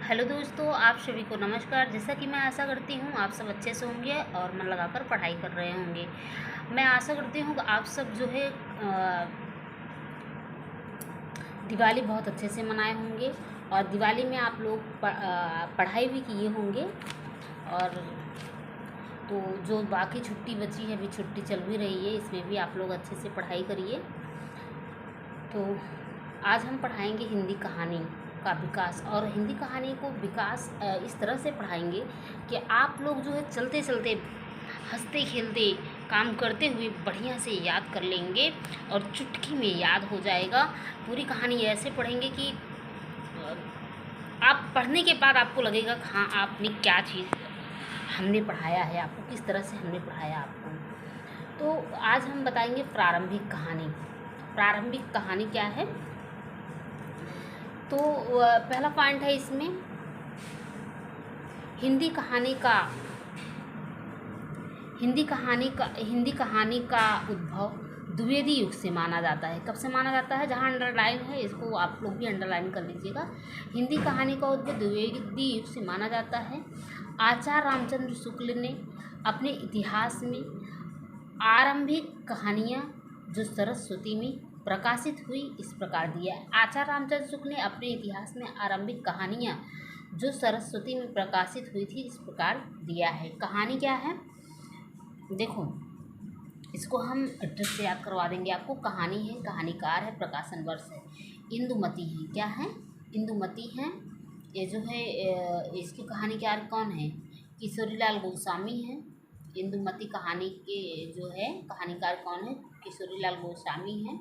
Hello दोस्तों, आप सभी को नमस्कार। जैसा कि मैं आशा करती हूँ आप सब अच्छे से होंगे और मन लगाकर पढ़ाई कर रहे होंगे। मैं आशा करती हूँ कि आप सब जो है दिवाली बहुत अच्छे से मनाए होंगे और दिवाली में आप लोग पढ़ाई भी किए होंगे। और तो जो बाकी छुट्टी बची है, अभी छुट्टी चल भी रही है, इसमें भी आप लोग अच्छे से पढ़ाई करिए। तो आज हम पढ़ाएंगे हिंदी कहानी का विकास। और हिंदी कहानी को विकास इस तरह से पढ़ाएंगे कि आप लोग जो है चलते चलते, हंसते खेलते, काम करते हुए बढ़िया से याद कर लेंगे और चुटकी में याद हो जाएगा। पूरी कहानी ऐसे पढ़ेंगे कि आप पढ़ने के बाद आपको लगेगा कि हाँ, आपने क्या चीज़ हमने पढ़ाया है आपको, किस तरह से हमने पढ़ाया आपको। तो आज हम बताएंगे प्रारंभिक कहानी। प्रारंभिक कहानी क्या है? तो पहला पॉइंट है इसमें, हिंदी कहानी का उद्भव द्विवेदी युग से माना जाता है। कब से माना जाता है? जहाँ अंडरलाइन है इसको आप लोग भी अंडरलाइन कर लीजिएगा। हिंदी कहानी का उद्भव द्विवेदी युग से माना जाता है। आचार्य रामचंद्र शुक्ल ने अपने इतिहास में आरंभिक कहानियाँ जो सरस्वती में प्रकाशित हुई इस प्रकार दिया है। आचार्य रामचंद्र शुक्ल ने अपने इतिहास में आरंभिक कहानियाँ जो सरस्वती में प्रकाशित हुई थी इस प्रकार दिया है। कहानी क्या है देखो, इसको हम एड्रेस से याद करवा देंगे आपको। कहानी है, कहानीकार है, प्रकाशन वर्ष है, इंदुमती है। क्या है? इंदुमती है। ये जो है इसकी कहानीकार कौन है? किशोरीलाल गोस्वामी है। इंदुमती कहानी के जो है कहानीकार कौन है? किशोरीलाल गोस्वामी है।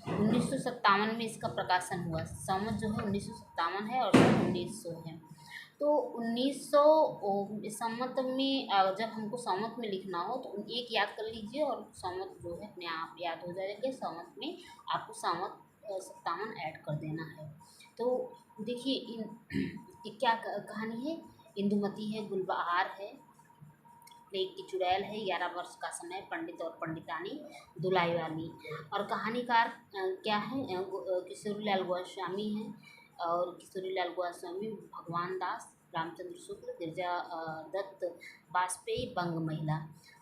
1957 में इसका प्रकाशन हुआ। संवत जो है 1957 है और सन 1900 है। तो 1900 संवत में जब हमको संवत में लिखना हो तो एक याद कर लीजिए और संवत जो है अपने आप याद हो जाएगा। संवत में आपको संवत 57 ऐड कर देना है। तो देखिए ये क्या कहानी है? इंदुमती है, गुलबहार है, प्लेग की चुड़ैल है, 11 वर्ष का समय, पंडित और पंडितानी, दुलाई वाली। और कहानीकार क्या है? किशोरीलाल गोस्वामी है। और किशोरीलाल गोस्वामी, भगवान दास, रामचंद्र शुक्ल, गिरजा दत्त वाजपेयी, बंग महिला।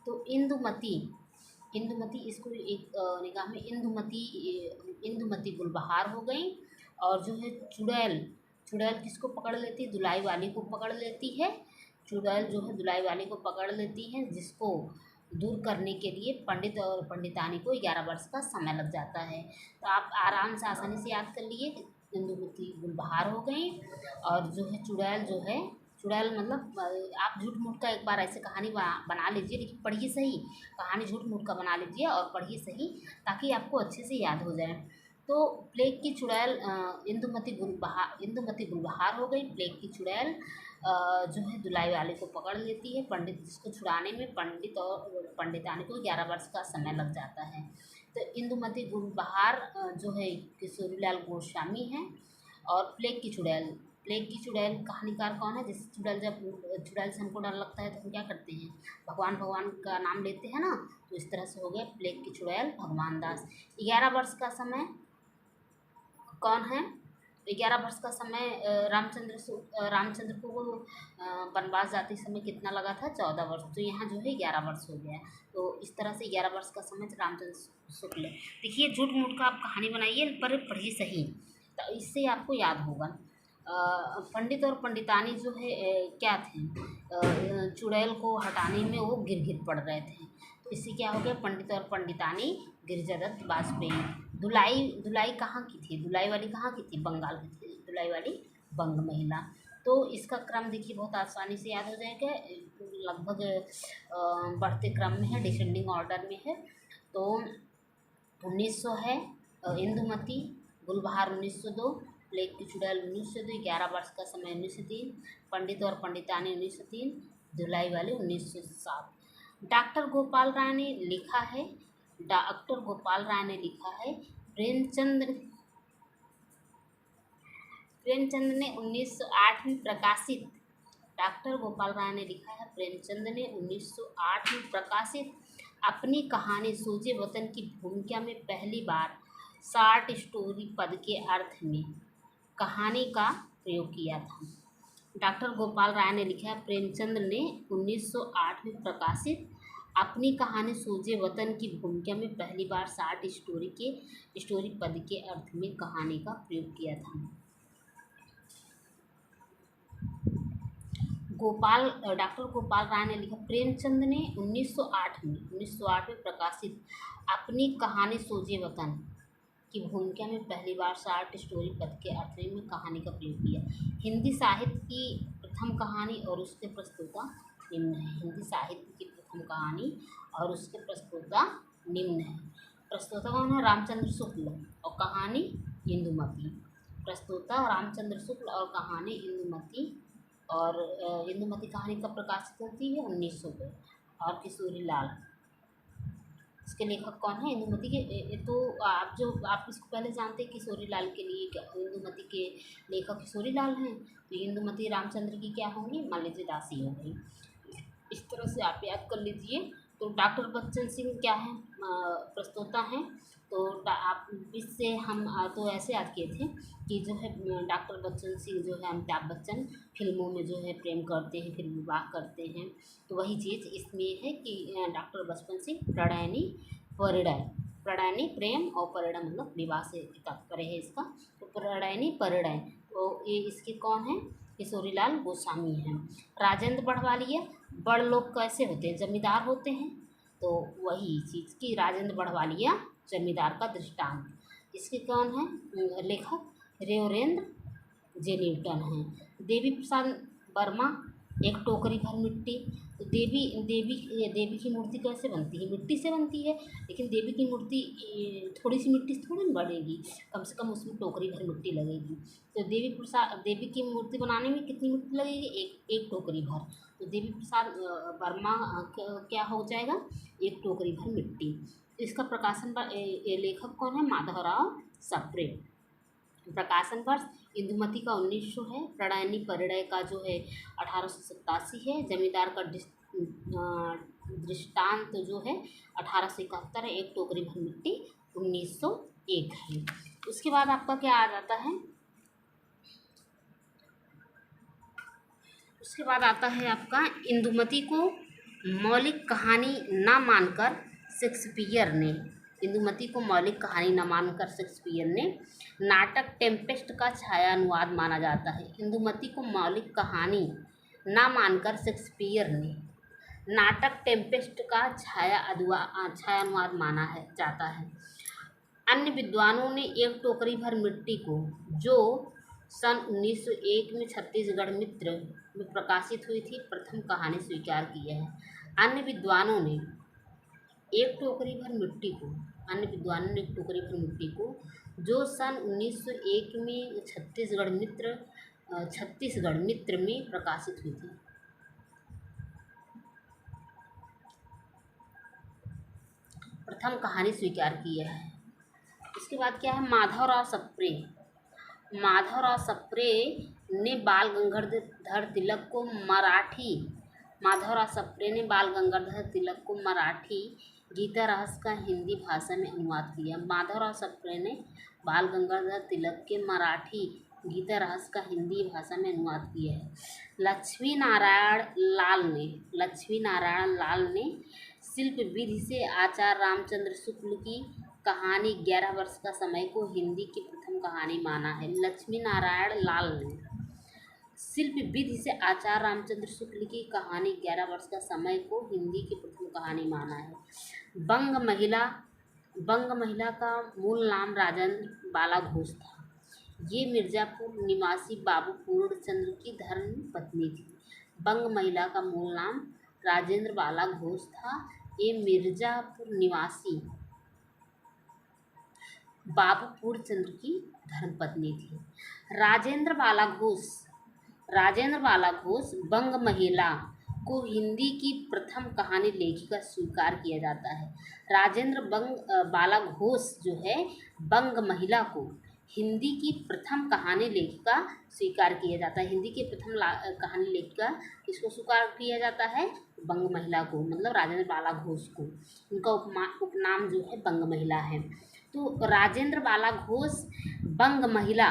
तो इंदुमती इसको एक निगाह में इंदुमती गुलबहार हो गई। और जो है चुड़ैल किसको पकड़ लेती? दुलाई वाली को पकड़ लेती है। चुड़ैल जो है दुलाई वाली को पकड़ लेती है, जिसको दूर करने के लिए पंडित और पंडितानी को 11 वर्ष का समय लग जाता है। तो आप आराम से आसानी से याद कर लिए, इंदुमती गुलबहार हो गई। और जो है चुड़ैल मतलब आप झूठ मूठ का एक बार ऐसे कहानी बना लीजिए, लेकिन पढ़िए सही। कहानी झूठ मूठ का बना लीजिए और पढ़िए सही, ताकि आपको अच्छे से याद हो जाए। तो प्लेग की चुड़ैल इंदुमती गुलबहार हो गई। प्लेग की चुड़ैल जो है दुलाई वाले को पकड़ लेती है। पंडित जिसको छुड़ाने में पंडित और पंडितानी को 11 वर्ष का समय लग जाता है। तो इंदुमती गुलबहार जो है किशोरीलाल गोस्वामी है। और प्लेग की चुड़ैल कहानीकार कौन है? जैसे चुड़ैल से हमको डर लगता है तो हम क्या करते हैं? भगवान भगवान का नाम लेते हैं ना। तो इस तरह से हो गया प्लेग की चुड़ैल भगवान दास। 11 वर्ष का समय कौन है? 11 वर्ष का समय रामचंद्र को वनवास जाते समय कितना लगा था? 14 वर्ष। तो यहाँ जो है 11 वर्ष हो गया। तो इस तरह से 11 वर्ष का समय रामचंद्र शुक्ल। देखिए झूठ मूठ का आप कहानी बनाइए पर पढ़िए सही, तो इससे आपको याद होगा। पंडित और पंडितानी जो है क्या थे? चुड़ैल को हटाने में वो गिर पड़ रहे थे। तो इससे क्या हो गया? पंडित और पंडितानी, गिरजा दत्त वाजपेयी। दुलाई कहाँ की थी? दुलाई वाली कहाँ की थी? बंगाल की थी दुलाई वाली, बंग महिला। तो इसका क्रम देखिए बहुत आसानी से याद हो जाएगा। लगभग बढ़ते क्रम में है, डिसेंडिंग ऑर्डर में है। तो 1900 है इंदुमती गुलबहार, 1902 प्लेग की चुड़ैल, 1902 11 वर्ष का समय, 1903 पंडित और पंडितानी, 1903 धुलाई वाले, 1907। डॉक्टर गोपाल राय ने लिखा है प्रेमचंद ने 1908 में प्रकाशित। डॉक्टर गोपाल राय ने लिखा है, प्रेमचंद ने 1908 में प्रकाशित अपनी कहानी सोजे वतन की भूमिका में पहली बार शॉर्ट स्टोरी पद के अर्थ में कहानी का प्रयोग किया था। डॉक्टर गोपाल राय ने लिखा है, प्रेमचंद ने 1908 में प्रकाशित अपनी कहानी सूझे वतन की भूमिका में पहली बार शार्ट स्टोरी पद के अर्थ में कहानी का प्रयोग किया था। डॉक्टर गोपाल राय ने लिखा, प्रेमचंद ने 1908 में प्रकाशित अपनी कहानी सूझे वतन की भूमिका में पहली बार शार्ट स्टोरी पद के अर्थ में कहानी का प्रयोग किया। हिंदी साहित्य की प्रथम कहानी और उसके प्रस्तुता निम्न है। हिंदी साहित्य की प्रथम कहानी और उसके प्रस्तुता निम्न है। प्रस्तुता कौन है? रामचंद्र शुक्ल और कहानी इंदुमती। प्रस्तुता रामचंद्र शुक्ल और कहानी इंदुमती। और इंदुमती कहानी कब प्रकाशित होती है? 1900 में। और किशोरी लाल इसके लेखक कौन है? इंदुमती के तो आप इसको पहले जानते हैं किशोरी लाल के लिए इंदुमती के लेखक किशोरी लाल हैं, तो इंदुमती रामचंद्र की क्या होंगी? मान लीजिए दासी होंगी। इस तरह से आप याद कर लीजिए। तो डॉक्टर बच्चन सिंह क्या है? प्रस्तोता हैं। तो आप इससे हम तो ऐसे याद किए थे कि जो है डॉक्टर बच्चन सिंह जो है अमिताभ बच्चन फिल्मों में जो है प्रेम करते हैं, फिर विवाह करते हैं, तो वही चीज़ इसमें है कि डॉक्टर बचपन सिंह प्रणयनी प्रेम और परिणय मतलब विवाह से तात्पर्य है इसका। तो प्रणयनी परिणय, तो ये इसके कौन है? किशोरी लाल गोस्वामी हैं। राजेंद्र बढ़वालिया, बड़ लोग कैसे होते हैं? जमींदार होते हैं। तो वही चीज़ कि राजेंद्र बढ़वालिया जमींदार का दृष्टांत। इसके कौन है लेखक? रेवरेंद्र जे न्यूटन हैं। देवी प्रसाद वर्मा, एक टोकरी भर मिट्टी। तो देवी की मूर्ति कैसे बनती है? मिट्टी से बनती है। लेकिन देवी की मूर्ति थोड़ी सी मिट्टी से थोड़ी ना बनेगी, कम से कम उसमें टोकरी भर मिट्टी लगेगी। तो देवी की मूर्ति बनाने में कितनी मिट्टी लगेगी? एक टोकरी भर। तो देवी प्रसाद वर्मा क्या हो जाएगा? एक टोकरी भर मिट्टी। इसका प्रकाशन लेखक कौन है? माधवराव सप्रे। प्रकाशन वर्ष इंदुमती का 1900 है। प्रणयनी परिणय का जो है 1887 है। जमींदार का दृष्टांत जो है 1871 है। एक टोकरी भर मिट्टी 1901 है। उसके बाद आपका क्या आ जाता है? उसके बाद आता है आपका इंदुमती को मौलिक कहानी न मानकर शेक्सपियर ने नाटक टेम्पेस्ट का छाया अनुवाद माना जाता है। इंदुमती को मौलिक कहानी न मानकर शेक्सपियर ने नाटक टेम्पेस्ट का छाया अनुवाद माना जाता है। अन्य विद्वानों ने एक टोकरी भर मिट्टी को, जो सन 1901 में छत्तीसगढ़ मित्र में प्रकाशित हुई थी, प्रथम कहानी स्वीकार किया है। अन्य विद्वानों ने एक टोकरी भर मिट्टी को जो सन 1901 में छत्तीसगढ़ मित्र में प्रकाशित हुई थी, प्रथम कहानी स्वीकार किया है। इसके बाद क्या है? माधवराव सप्रे ने बाल गंगाधर तिलक को मराठी गीता रहस्य का हिंदी भाषा में अनुवाद किया। माधवराव सप्रे ने बाल गंगाधर तिलक के मराठी गीता रहस्य का हिंदी भाषा में अनुवाद किया है। लक्ष्मी नारायण लाल ने शिल्प विधि से आचार्य रामचंद्र शुक्ल की कहानी 11 वर्ष का समय को हिंदी की प्रथम कहानी माना है। लक्ष्मी नारायण लाल ने शिल्प विधि से आचार्य रामचंद्र शुक्ल की कहानी 11 वर्ष का समय को हिंदी की प्रथम कहानी माना है। बंग महिला का मूल नाम राजेंद्र बाला घोष था। ये मिर्ज़ापुर निवासी बाबू पूर्णचंद्र की धर्म पत्नी थी। बंग महिला का मूल नाम राजेंद्र बाला घोष था। ये मिर्ज़ापुर निवासी बाबू पूर्णचंद्र की धर्मपत्नी थी। राजेंद्र बाला घोष बंग महिला को हिंदी की प्रथम कहानी लेखिका स्वीकार किया जाता है। राजेंद्र बाला घोष जो है बंग महिला को हिंदी की प्रथम कहानी लेखिका स्वीकार किया जाता है। हिंदी की प्रथम कहानी लेखिका किसको स्वीकार किया जाता है? बंग महिला को, मतलब राजेंद्र बाला घोष को। उनका उपनाम जो है बंग महिला है। तो राजेंद्र बाला घोष बंग महिला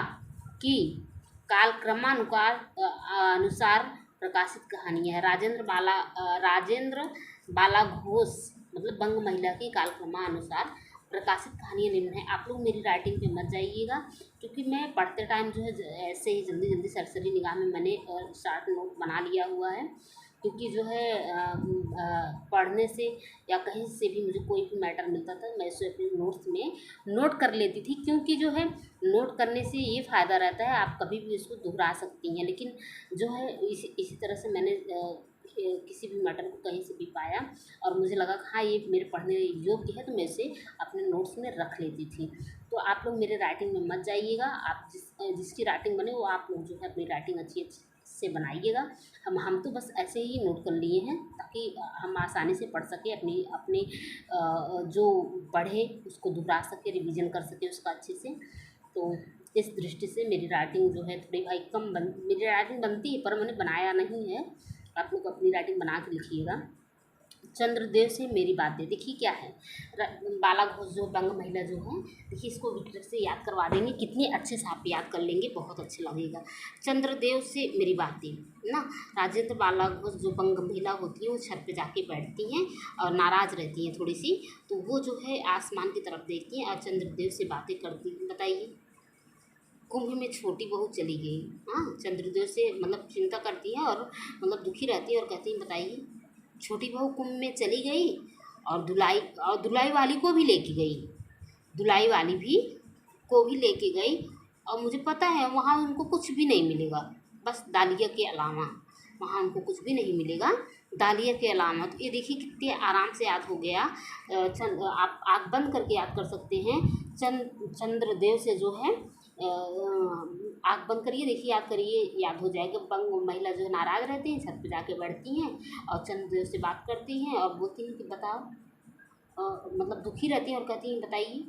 की कालक्रमानुसार अनुसार प्रकाशित कहानियाँ है। राजेंद्र बाला घोष मतलब बंग महिला की कालक्रमानुसार प्रकाशित कहानियाँ निम्न है। आप लोग मेरी राइटिंग पे मत जाइएगा, क्योंकि मैं पढ़ते टाइम जो है ऐसे ही जल्दी जल्दी सरसरी निगाह में मैंने शार्ट नोट बना लिया हुआ है, क्योंकि जो है पढ़ने से या कहीं से भी मुझे कोई भी मैटर मिलता था मैं उसे अपने नोट्स में नोट कर लेती थी, क्योंकि जो है नोट करने से ये फ़ायदा रहता है आप कभी भी इसको दोहरा सकती हैं। लेकिन जो है इसी तरह से मैंने किसी भी मैटर को कहीं से भी पाया और मुझे लगा कि हाँ ये मेरे पढ़ने योग्य है, तो मैं इसे अपने नोट्स में रख लेती थी। तो आप लोग मेरे राइटिंग में मत जाइएगा, आप जिसकी राइटिंग बने वो आप लोग जो है अपनी राइटिंग अच्छी से बनाइएगा। हम तो बस ऐसे ही नोट कर लिए हैं ताकि हम आसानी से पढ़ सकें, अपने जो पढ़े उसको दोहरा सके, रिवीजन कर सके उसका अच्छे से। तो इस दृष्टि से मेरी राइटिंग जो है थोड़ी भाई मेरी राइटिंग बनती है पर मैंने बनाया नहीं है। आप लोग अपनी राइटिंग बना के लिखिएगा। चंद्रदेव से मेरी बातें, देखिए क्या है, बाला घोष जो बंग महिला जो है, देखिए इसको विकृत से याद करवा देंगे, कितने अच्छे से आप याद कर लेंगे, बहुत अच्छा लगेगा। चंद्रदेव से मेरी बातें ना, राजेंद्र बाला घोष जो बंग महिला होती है वो छत पे जाके बैठती हैं और नाराज़ रहती हैं थोड़ी सी, तो वो जो है आसमान की तरफ देखती हैं और चंद्रदेव से बातें करती हैं। बताइए, कुंभ में छोटी बहू चली गई, हाँ चंद्रदेव से मतलब चिंता करती है और मतलब दुखी रहती है और कहती है बताइए, छोटी बहू कुंभ में चली गई और दुलाई वाली को भी लेके गई, दुलाई वाली भी को भी लेके गई और मुझे पता है वहाँ उनको कुछ भी नहीं मिलेगा, बस दालिया के अलावा वहाँ उनको कुछ भी नहीं मिलेगा, दालिया के अलावा। तो ये देखिए कितने आराम से याद हो गया। आप आँख बंद करके याद कर सकते हैं। चंद्रदेव से जो है आँख बंद करिए, देखिए याद करिए, याद हो जाएगा। बंग महिला जो है नाराज़ रहती हैं, छत पे जाके बैठती हैं और चंद्रदेव से बात करती हैं और बोलती हैं कि बताओ, मतलब दुखी रहती हैं और कहती हैं बताइए,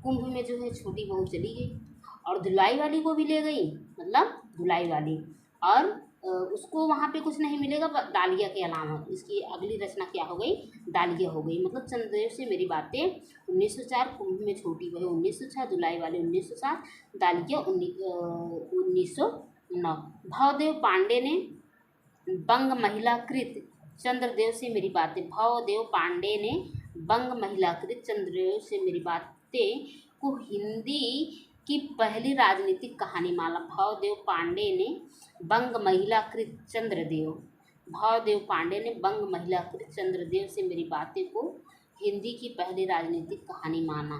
कुंभ में जो है छोटी बहू चली गई और धुलाई वाली को भी ले गई, मतलब धुलाई वाली, और उसको वहाँ पे कुछ नहीं मिलेगा दालिया के अलावा। इसकी अगली रचना क्या हो गई, दालिया हो गई। मतलब चंद्रदेव से मेरी बातें 1904, कुंभ में छोटी बहू 1906, धुलाई वाले 1907, दालिया 1909। भावदेव पांडे ने बंग महिला कृत चंद्रदेव से मेरी बातें, भावदेव पांडे ने बंग महिला कृत चंद्रदेव से मेरी बातें को हिंदी की पहली राजनीतिक कहानी माला। भावदेव पांडे ने बंग महिला कृत चंद्रदेव, भावदेव पांडे ने बंग महिला कृत चंद्रदेव से मेरी बातें को हिंदी की पहली राजनीतिक कहानी माना।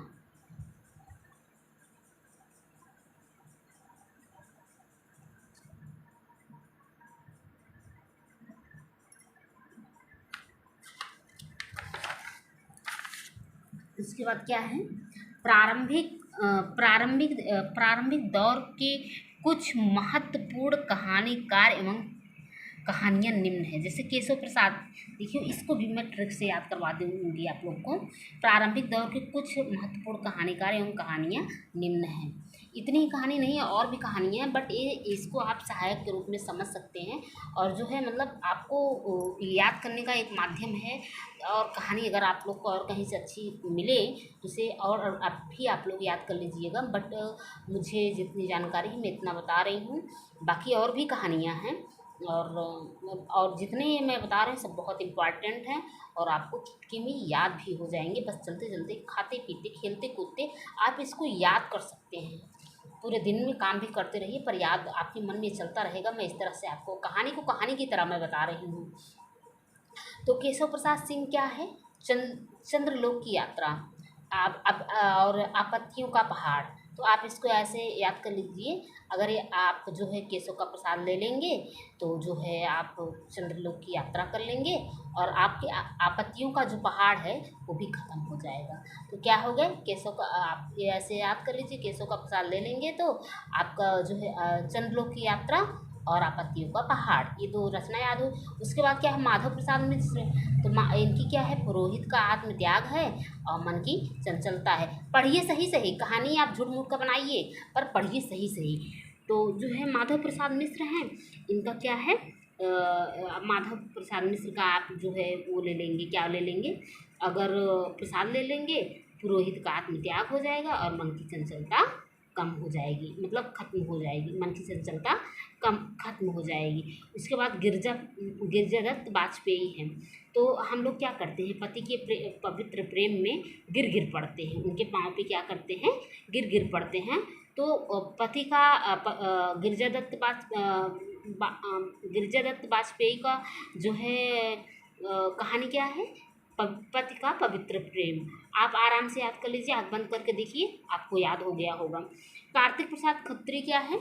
उसके बाद क्या है, प्रारंभिक दौर के कुछ महत्वपूर्ण कहानीकार एवं कहानियाँ निम्न है। जैसे केशव प्रसाद, देखिए इसको भी मैं ट्रिक से याद करवा दूँगी आप लोग को। प्रारंभिक दौर के कुछ महत्वपूर्ण कहानीकार एवं कहानियाँ निम्न हैं। इतनी ही कहानी नहीं है, और भी कहानियाँ हैं, बट इसको आप सहायक के रूप में समझ सकते हैं और जो है मतलब आपको याद करने का एक माध्यम है। और कहानी अगर आप लोग को और कहीं से अच्छी मिले तो उसे और आप लोग याद कर लीजिएगा। बट मुझे जितनी जानकारी है मैं इतना बता रही हूँ, बाकी और भी कहानियाँ हैं और जितने मैं बता रहे हैं सब बहुत इम्पॉर्टेंट हैं और आपको चुटकी में याद भी हो जाएंगे। बस चलते चलते, खाते पीते, खेलते कूदते आप इसको याद कर सकते हैं। पूरे दिन में काम भी करते रहिए पर याद आपके मन में चलता रहेगा। मैं इस तरह से आपको कहानी की तरह मैं बता रही हूँ। तो केशव प्रसाद सिंह क्या है, चंद्रलोक की यात्रा, और आपत्तियों का पहाड़। तो आप इसको ऐसे याद कर लीजिए। अगर ये आप जो है केशव का प्रसाद ले लेंगे तो जो है आप चंद्रलोक की यात्रा कर लेंगे और आपके आपत्तियों का जो पहाड़ है वो भी ख़त्म हो जाएगा। तो क्या हो गया, केशव का, आप ये ऐसे याद कर लीजिए, केशव का प्रसाद ले लेंगे तो आपका जो है चंद्रलोक की यात्रा और आपत्तियों का पहाड़, ये दो रचना याद हो। उसके बाद क्या है, माधव प्रसाद मिश्र। तो इनकी क्या है, पुरोहित का आत्मत्याग है और मन की चंचलता है। पढ़िए सही सही, कहानी आप झूठ मूठ का बनाइए पर पढ़िए सही सही। तो जो है माधव प्रसाद मिश्र हैं, इनका क्या है, माधव प्रसाद मिश्र का आप जो है वो ले लेंगे, क्या ले लेंगे, अगर प्रसाद ले लेंगे, पुरोहित का आत्मत्याग हो जाएगा और मन की चंचलता कम हो जाएगी, मतलब खत्म हो जाएगी, मन की चंचलता कम खत्म हो जाएगी। उसके बाद गिरजादत्त वाजपेयी हैं। तो हम लोग क्या करते हैं, पति के पवित्र प्रेम में गिर गिर पड़ते हैं, उनके पाँव पे क्या करते हैं, गिर गिर पड़ते हैं। तो पति का गिरजादत्त वाजपेयी का जो है कहानी क्या है, पति का पवित्र प्रेम। आप आराम से याद कर लीजिए, आँख बंद करके देखिए, आपको याद हो गया होगा। कार्तिक प्रसाद खत्री क्या है,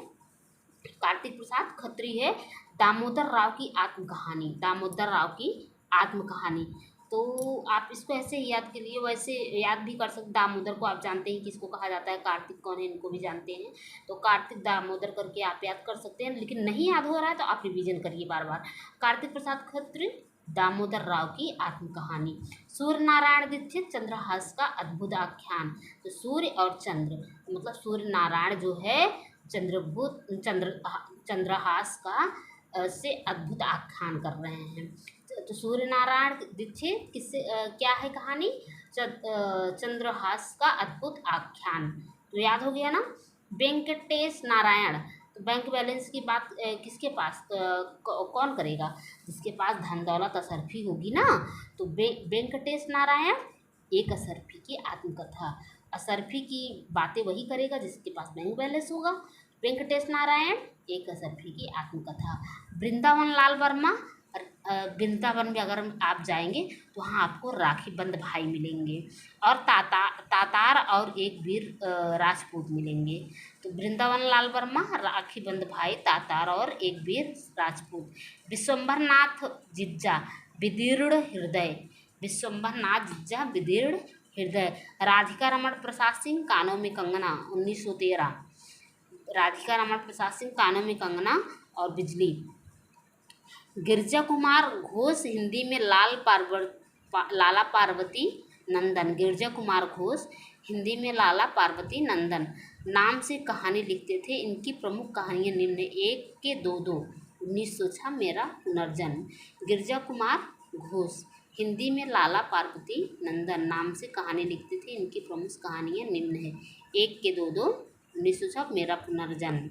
कार्तिक प्रसाद खत्री है दामोदर राव की आत्मकहानी, दामोदर राव की आत्मकहानी। तो आप इसको ऐसे ही याद के लिए वैसे याद भी कर सकते, दामोदर को आप जानते हैं किसको कहा जाता है, कार्तिक कौन है इनको भी जानते हैं, तो कार्तिक दामोदर करके आप याद कर सकते हैं। लेकिन नहीं याद हो रहा है तो आप रिवीजन करिए बार बार। कार्तिक प्रसाद खत्री दामोदर राव की आत्मकहानी। सूर्य नारायण दीक्षित चंद्रहास का अद्भुत आख्यान। तो सूर्य और चंद्र, मतलब सूर्य नारायण जो है चंद्रहास का से अद्भुत आख्यान कर रहे हैं। तो सूर्य नारायण दीक्षित किससे क्या है कहानी, चंद्रहास का अद्भुत आख्यान। तो याद हो गया ना। वेंकटेश नारायण, तो बैंक बैलेंस की बात किसके पास कौन करेगा, जिसके पास धन दौलत असरफी होगी ना। तो वेंकटेश नारायण एक असरफी की आत्मकथा, असरफी की बातें वही करेगा जिसके पास बैंक बैलेंस होगा। वेंकटेश नारायण एक असरफी की आत्मकथा। वृंदावन लाल वर्मा, वृंदावन में अगर आप जाएंगे तो वहाँ आपको राखी बंद भाई मिलेंगे, और तातार और एक वीर राजपूत मिलेंगे। तो वृंदावन लाल वर्मा, राखी बंद भाई, तातार और एक वीर राजपूत। विश्वंभर नाथ जिज्जा विदीर्ण हृदय, विश्वंभर नाथ जिज्जा विदीर्ण हृदय। राधिका रमण प्रसाद सिंह कानों में कंगना 1913, राधिका रमण प्रसाद सिंह कानों में कंगना और बिजली। गिरजा कुमार घोष हिंदी में लाला पार्वती नंदन, गिरजा कुमार घोष हिंदी में लाला पार्वती नंदन नाम से कहानी लिखते थे। इनकी प्रमुख कहानियाँ निम्न: एक के दो दो, 1906 मेरा पुनर्जन्म। गिरजा कुमार घोष हिंदी में लाला पार्वती नंदन नाम से कहानी लिखते थे, इनकी प्रमुख कहानियाँ निम्न है: एक के दो दो, 1906 मेरा पुनर्जन्म।